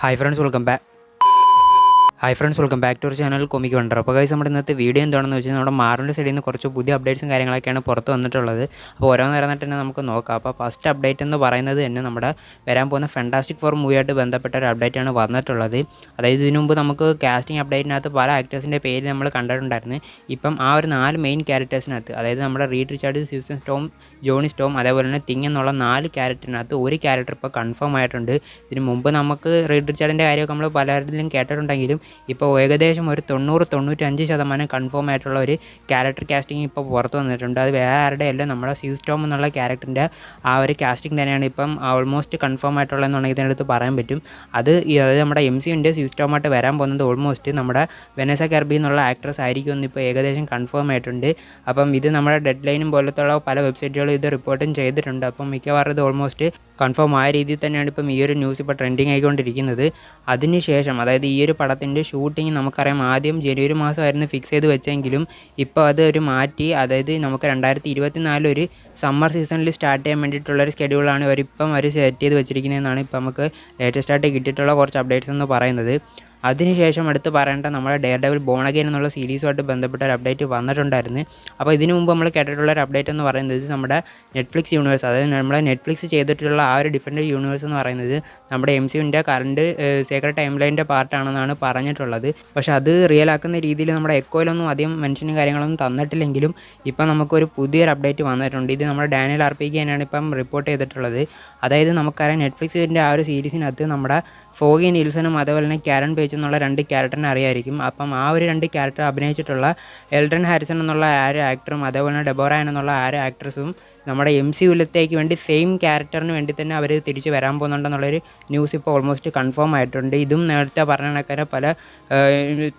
Hi friends, welcome back. Welcome back to our channel comic wonder. അപ്പോൾ guys നമ്മുടെ ഇന്നത്തെ video എന്താണെന്ന് വെച്ചാൽ നമ്മുടെ മാറിൻ്റെ സൈഡിൽ നിന്ന് കുറച്ച് പുതിയ അപ്ഡേറ്റ്സും കാര്യങ്ങളൊക്കെയാണ് പുറത്ത് വന്നിട്ടുള്ളത്. അപ്പോൾ ഓരോന്നേരന്നിട്ട് തന്നെ നമുക്ക് നോക്കാം. അപ്പോൾ ഫസ്റ്റ് അപ്ഡേറ്റ് എന്ന് പറയുന്നത് തന്നെ നമ്മുടെ വരാൻ പോകുന്ന ഫാന്റാസ്റ്റിക് ഫോർ മൂവിയായിട്ട് ബന്ധപ്പെട്ട ഒരു അപ്ഡേറ്റാണ് വന്നിട്ടുള്ളത്. അതായത് ഇതിനു മുമ്പ് നമുക്ക് കാസ്റ്റിംഗ് അപ്ഡേറ്റിനകത്ത് പല ആക്ടേഴ്സിൻ്റെ പേര് നമ്മൾ കണ്ടിട്ടുണ്ടായിരുന്നു. ഇപ്പം ആ ഒരു 4 മെയിൻ ക്യാരക്ടേഴ്സിനകത്ത്, അതായത് നമ്മുടെ Reed Richard, Susan Storm, Johnny Storm, അതേപോലെ തന്നെ തിങ് എന്നുള്ള 4 ക്യാരക്ടറിനകത്ത് ഒരു ക്യാരക്ടർ ഇപ്പോൾ കൺഫേം ആയിട്ടുണ്ട്. ഇതിന് മുമ്പ് നമുക്ക് റീഡ് റിച്ചാർഡിൻ്റെ കാര്യമൊക്കെ നമ്മൾ പലരിലും കേട്ടിട്ടുണ്ടെങ്കിലും ഇപ്പോൾ ഏകദേശം ഒരു 90-95% കൺഫേം ആയിട്ടുള്ള ഒരു ക്യാരക്ടർ കാസ്റ്റിംഗ് ഇപ്പോൾ പുറത്ത് വന്നിട്ടുണ്ട്. അത് വേറെ ആരുടെ അല്ല, നമ്മുടെ സ്യൂ സ്റ്റോം എന്നുള്ള ക്യാരക്ടറിൻ്റെ ആ ഒരു കാസ്റ്റിംഗ് തന്നെയാണ് ഇപ്പം ഓൾമോസ്റ്റ് കൺഫേം ആയിട്ടുള്ളതെന്നുണ്ടെങ്കിൽ ഇതിനടുത്ത് പറയാൻ പറ്റും. അതായത് നമ്മുടെ MCUവിൻ്റെ സ്യൂ സ്റ്റോമായിട്ട് വരാൻ പോകുന്നത് ഓൾമോസ്റ്റ് നമ്മുടെ വെനസ കെർബി എന്നുള്ള ആക്ട്രസ് ആയിരിക്കുമെന്ന് ഇപ്പോൾ ഏകദേശം കൺഫേം ആയിട്ടുണ്ട്. അപ്പം ഇത് നമ്മുടെ ഡെഡ് ലൈനും പോലത്തുള്ള പല വെബ്സൈറ്റുകളും ഇത് റിപ്പോർട്ടും ചെയ്തിട്ടുണ്ട്. അപ്പം മിക്കവാറും ഇത് ഓൾമോസ്റ്റ് കൺഫേം ആയ രീതിയിൽ തന്നെയാണ് ഇപ്പം ഈ ഒരു ന്യൂസ് ഇപ്പോൾ ട്രെൻഡിങ് ആയിക്കൊണ്ടിരിക്കുന്നത്. അതിനുശേഷം അതായത് ഈ ഒരു പടത്തിൻ്റെ ഷൂട്ടിംഗ് നമുക്കറിയാം ആദ്യം ജനുവരി മാസമായിരുന്നു ഫിക്സ് ചെയ്ത് വെച്ചെങ്കിലും ഇപ്പോൾ അത് ഒരു മാറ്റി, അതായത് നമുക്ക് 2024 ഒരു സമ്മർ സീസണിൽ സ്റ്റാർട്ട് ചെയ്യാൻ വേണ്ടിയിട്ടുള്ളൊരു സ്കെഡ്യൂളാണ് അവരിപ്പം സെറ്റ് ചെയ്ത് വെച്ചിരിക്കുന്നതെന്നാണ് ഇപ്പം നമുക്ക് ലേറ്റസ്റ്റ് ആയിട്ട് കിട്ടിയിട്ടുള്ള കുറച്ച് അപ്ഡേറ്റ്സ് എന്ന് പറയുന്നത്. അതിനുശേഷം എടുത്ത് പറയേണ്ട നമ്മുടെ ഡെയർ ഡെവിൽ ബോൺ അഗെയിൻ എന്നുള്ള സീരീസുമായിട്ട് ബന്ധപ്പെട്ട ഒരു അപ്ഡേറ്റ് വന്നിട്ടുണ്ടായിരുന്നു. അപ്പോൾ ഇതിനു മുമ്പ് നമ്മൾ കേട്ടിട്ടുള്ള ഒരു അപ്ഡേറ്റ് എന്ന് പറയുന്നത് നമ്മുടെ നെറ്റ്ഫ്ലിക്സ് യൂണിവേഴ്സ്, അതായത് നമ്മുടെ നെറ്റ്ഫ്ലിക്സ് ചെയ്തിട്ടുള്ള ആ ഒരു ഡിഫറെൻറ്റ് യൂണിവേഴ്സ് എന്ന് പറയുന്നത് നമ്മുടെ MCUവിൻ്റെ കറണ്ട് സീക്രട്ട് ടൈം ലൈനിൻ്റെ പാർട്ടാണെന്നാണ് പറഞ്ഞിട്ടുള്ളത്. പക്ഷേ അത് റിയൽ ആക്കുന്ന രീതിയിൽ നമ്മുടെ എക്കോയിലൊന്നും അധികം മെൻഷനും കാര്യങ്ങളൊന്നും തന്നിട്ടില്ലെങ്കിലും ഇപ്പം നമുക്കൊരു പുതിയൊരു അപ്ഡേറ്റ് വന്നിട്ടുണ്ട്. ഇത് നമ്മുടെ ഡാനിയൽ RPK തന്നെയാണ് ഇപ്പം റിപ്പോർട്ട് ചെയ്തിട്ടുള്ളത്. അതായത് നമുക്കറിയാം നെറ്റ്ഫ്ലിക്സിൻ്റെ ആ ഒരു സീരീസിനകത്ത് നമ്മുടെ ഫോഗി നീൽസണും അതേപോലെ തന്നെ കാരൻ പേജ് എന്നുള്ള 2 ക്യാരക്ടറിനെ അറിയായിരിക്കും. അപ്പം ആ ഒരു 2 ക്യാരക്ടർ അഭിനയിച്ചിട്ടുള്ള എൽഡൻ ഹാരിസൺ എന്നുള്ള ആ ഒരു ആക്ടറും അതേപോലെ തന്നെ ഡെബോറ എന്നുള്ള ആ ഒരു ആക്ട്രസും നമ്മുടെ MCUവിലത്തേക്ക് വേണ്ടി സെയിം ക്യാരക്ടറിന് വേണ്ടി തന്നെ അവർ തിരിച്ച് വരാൻ പോകുന്നുണ്ടെന്നുള്ളൊരു ന്യൂസ് ഇപ്പോൾ ഓൾമോസ്റ്റ് കൺഫേം ആയിട്ടുണ്ട്. ഇതും നേരത്തെ പറഞ്ഞ കണക്കാരെ പല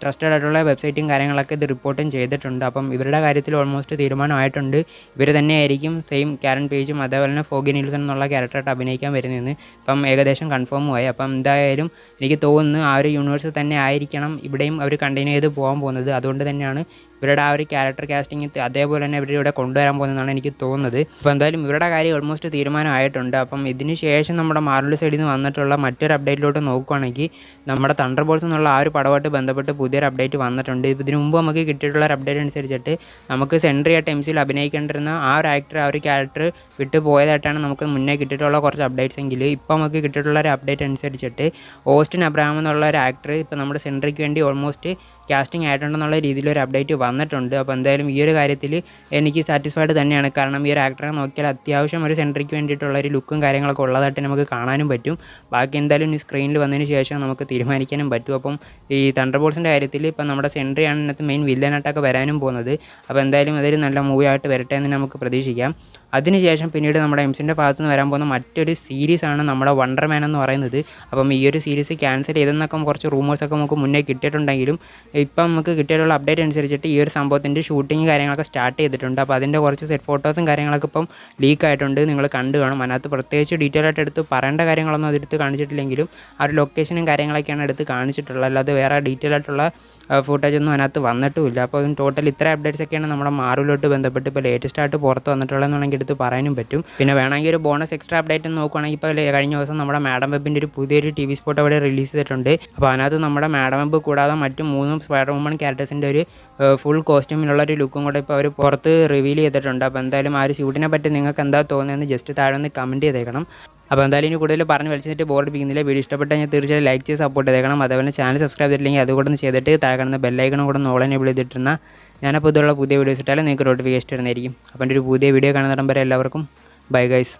ട്രസ്റ്റഡ് ആയിട്ടുള്ള വെബ്സൈറ്റും കാര്യങ്ങളൊക്കെ ഇത് റിപ്പോർട്ടും ചെയ്തിട്ടുണ്ട്. അപ്പം ഇവരുടെ കാര്യത്തിൽ ഓൾമോസ്റ്റ് തീരുമാനമായിട്ടുണ്ട്. ഇവർ തന്നെയായിരിക്കും സെയിം കാരൻ പേജും അതേപോലെ തന്നെ ഫോഗി നീൽസൺ എന്നുള്ള ക്യാരക്ടറായിട്ട് അഭിനയിക്കാൻ വരുന്നതെന്ന് ഇപ്പം ഏകദേശം കൺഫേമുമായി. അപ്പം എന്തായാലും എനിക്ക് തോന്നുന്നു ആ ഒരു യൂണിവേഴ്സ് തന്നെ ആയിരിക്കണം ഇവിടെയും അവർ കണ്ടിന്യൂ ചെയ്ത് പോകാൻ പോകുന്നത്. അതുകൊണ്ട് തന്നെയാണ് ഇവരുടെ ആ ഒരു ക്യാരക്ടർ കാസ്റ്റിംഗ് അതേപോലെ തന്നെ ഇവരിവിടെ കൊണ്ടുവരാൻ പോകുന്നതെന്നാണ് എനിക്ക് തോന്നുന്നത്. അപ്പോൾ എന്തായാലും ഇവരുടെ കാര്യം ഓൾമോസ്റ്റ് തീരുമാനമായിട്ടുണ്ട്. അപ്പം ഇതിന് ശേഷം നമ്മുടെ മാർവൽ സൈഡിൽ നിന്ന് വന്നിട്ടുള്ള മറ്റൊരു അപ്ഡേറ്റിലോട്ട് നോക്കുകയാണെങ്കിൽ നമ്മുടെ തണ്ടർ ബോൾസ് എന്നുള്ള ആ ഒരു പടമായിട്ട് ബന്ധപ്പെട്ട് പുതിയൊരു അപ്ഡേറ്റ് വന്നിട്ടുണ്ട്. ഇതിനു മുമ്പ് നമുക്ക് കിട്ടിയിട്ടുള്ള ഒരു അപ്ഡേറ്റ് അനുസരിച്ചിട്ട് നമുക്ക് സെൻട്രി ആയിട്ട് MCUവിൽ അഭിനയിക്കേണ്ടിരുന്ന ആ ഒരു ആക്ടർ ആ ഒരു ക്യാരക്ടർ വിട്ടു പോയതായിട്ടാണ് നമുക്ക് മുന്നേ കിട്ടിയിട്ടുള്ള കുറച്ച് അപ്ഡേറ്റ്സ് എങ്കിൽ ഇപ്പോൾ നമുക്ക് കിട്ടിയിട്ടുള്ള ഒരു അപ്ഡേറ്റ് അനുസരിച്ചിട്ട് ഓസ്റ്റിൻ അബ്രഹാം എന്നുള്ള ഒരു ആക്ടർ ഇപ്പോൾ നമ്മുടെ സെൻട്രിക്ക് വേണ്ടി ഓൾമോസ്റ്റ് കാസ്റ്റിംഗ് ആയിട്ടുണ്ടെന്നുള്ള രീതിയിലൊരു അപ്ഡേറ്റ് വന്നിട്ടുണ്ട്. അപ്പോൾ എന്തായാലും ഈ ഒരു കാര്യത്തിൽ എനിക്ക് സാറ്റിസ്ഫൈഡ് തന്നെയാണ്. കാരണം ഈ ഒരു ആക്ടറെ നോക്കിയാൽ അത്യാവശ്യം ഒരു സെൻട്രിക്ക് വേണ്ടിയിട്ടുള്ള ഒരു ലുക്കും കാര്യങ്ങളൊക്കെ ഉള്ളതായിട്ട് നമുക്ക് കാണാനും പറ്റും. ബാക്കി എന്തായാലും ഈ സ്ക്രീനിൽ വന്നതിന് ശേഷം നമുക്ക് തീരുമാനിക്കാനും പറ്റും. അപ്പം ഈ തണ്ടർ ബോൾസിൻ്റെ കാര്യത്തിൽ ഇപ്പം നമ്മുടെ സെൻട്രിയാണ് ഇതിനകത്ത് മെയിൻ വില്ലനായിട്ടൊക്കെ വരാനും പോകുന്നത്. അപ്പോൾ എന്തായാലും അതൊരു നല്ല മൂവി ആയിട്ട് വരട്ടെ എന്ന് നമുക്ക് പ്രതീക്ഷിക്കാം. അതിനുശേഷം പിന്നീട് നമ്മുടെ MCUവിൻ്റെ ഭാഗത്ത് നിന്ന് വരാൻ പോകുന്ന മറ്റൊരു സീരീസാണ് നമ്മുടെ വണ്ടർ മാൻ എന്ന് പറയുന്നത്. അപ്പം ഈ ഒരു സീരീസ് ക്യാൻസൽ ചെയ്തെന്നൊക്കെ കുറച്ച് റൂമേഴ്സൊക്കെ നമുക്ക് മുന്നേ കിട്ടിയിട്ടുണ്ടെങ്കിലും ഇപ്പം നമുക്ക് കിട്ടിയിട്ടുള്ള അപ്ഡേറ്റ് അനുസരിച്ചിട്ട് ഈ ഒരു സംഭവത്തിൻ്റെ ഷൂട്ടിങ് കാര്യങ്ങളൊക്കെ സ്റ്റാർട്ട് ചെയ്തിട്ടുണ്ട്. അപ്പോൾ അതിൻ്റെ കുറച്ച് സെറ്റ് ഫോട്ടോസും കാര്യങ്ങളൊക്കെ ഇപ്പം ലീക്ക് ആയിട്ടുണ്ട്, നിങ്ങൾ കണ്ടു കാണും. അതിനകത്ത് പ്രത്യേകിച്ച് ഡീറ്റെയിൽ ആയിട്ട് എടുത്ത് പറയേണ്ട കാര്യങ്ങളൊന്നും അതെടുത്ത് കാണിച്ചിട്ടില്ലെങ്കിലും ആ ഒരു ലൊക്കേഷനും കാര്യങ്ങളൊക്കെയാണ് എടുത്ത് കാണിച്ചിട്ടുള്ളത്. അല്ലാതെ വേറെ ഡീറ്റെയിൽ ആയിട്ടുള്ള ഫുട്ടേജ് ഒന്നും അതിനകത്ത് വന്നിട്ടുമില്ല. അപ്പോൾ ടോട്ടൽ ഇത്ര അപ്ഡേറ്റ്സ് ഒക്കെയാണ് നമ്മുടെ മാർവലോട്ട് ബന്ധപ്പെട്ട് ഇപ്പോൾ ലേറ്റസ്റ്റ് ആയിട്ട് പുറത്ത് വന്നിട്ടുള്ളതെന്നുണ്ടെങ്കിൽ എടുത്ത് പറയാനും പറ്റും. പിന്നെ വേണമെങ്കിൽ ഒരു ബോണസ് എക്സ്ട്രാ അപ്ഡേറ്റ് നോക്കുകയാണെങ്കിൽ ഇപ്പോൾ കഴിഞ്ഞ ദിവസം നമ്മുടെ മാഡം വെബിൻ്റെ ഒരു പുതിയൊരു TV സ്പോട്ട് അവിടെ റിലീസ് ചെയ്തിട്ടുണ്ട്. അപ്പോൾ അതിനകത്ത് നമ്മുടെ മാഡം വെബ് കൂടാതെ മറ്റ് 3 സ്പൈഡർ വുമൺ ക്യാരക്ടേഴ്സിൻ്റെ ഒരു ഫുൾ കോസ്റ്റ്യൂമിലുള്ള ഒരു ലുക്കും കൂടെ ഇപ്പോൾ അവർ പുറത്ത് റിവീൽ ചെയ്തിട്ടുണ്ട്. അപ്പോൾ എന്തായാലും ആ ഒരു ഷൂട്ടിനെ പറ്റി നിങ്ങൾക്ക് എന്താ തോന്നുന്നതെന്ന് ജസ്റ്റ് താഴെ ഒന്ന് കമൻറ്റ് ചെയ്തേക്കണം. അപ്പോൾ എന്തായാലും ഇനി കൂടുതൽ പറഞ്ഞ് വലിച്ചിട്ട് ബോറടിപ്പിക്കുന്നില്ല. വീഡിയോ ഇഷ്ടപ്പെട്ടാൽ ഞാൻ തീർച്ചയായും ലൈക്ക് ചെയ്ത് സപ്പോർട്ട് ചെയ്തേക്കണം. അതേപോലെ ചാനൽ സബ്സ്ക്രൈബ് ചെയ്തിട്ടില്ലെങ്കിൽ അതുകൂടെ ഒന്ന് ചെയ്തിട്ട് താഴെ കാണുന്ന ബെല്ലൈക്കണും കൂടെ ഓൾ എനേബിൾ ചെയ്തിട്ടുണ്ടെന്നാൽ ഞാനപ്പോൾ ഇതുള്ള പുതിയ വീഡിയോസ് ഇട്ടാലും നിങ്ങൾക്ക് നോട്ടിഫിക്കേഷൻ വരുന്നതായിരിക്കും. അപ്പോൾ എൻ്റെ ഒരു പുതിയ വീഡിയോ കാണുന്നിടം വരെ എല്ലാവർക്കും ബൈ ഗൈസ്.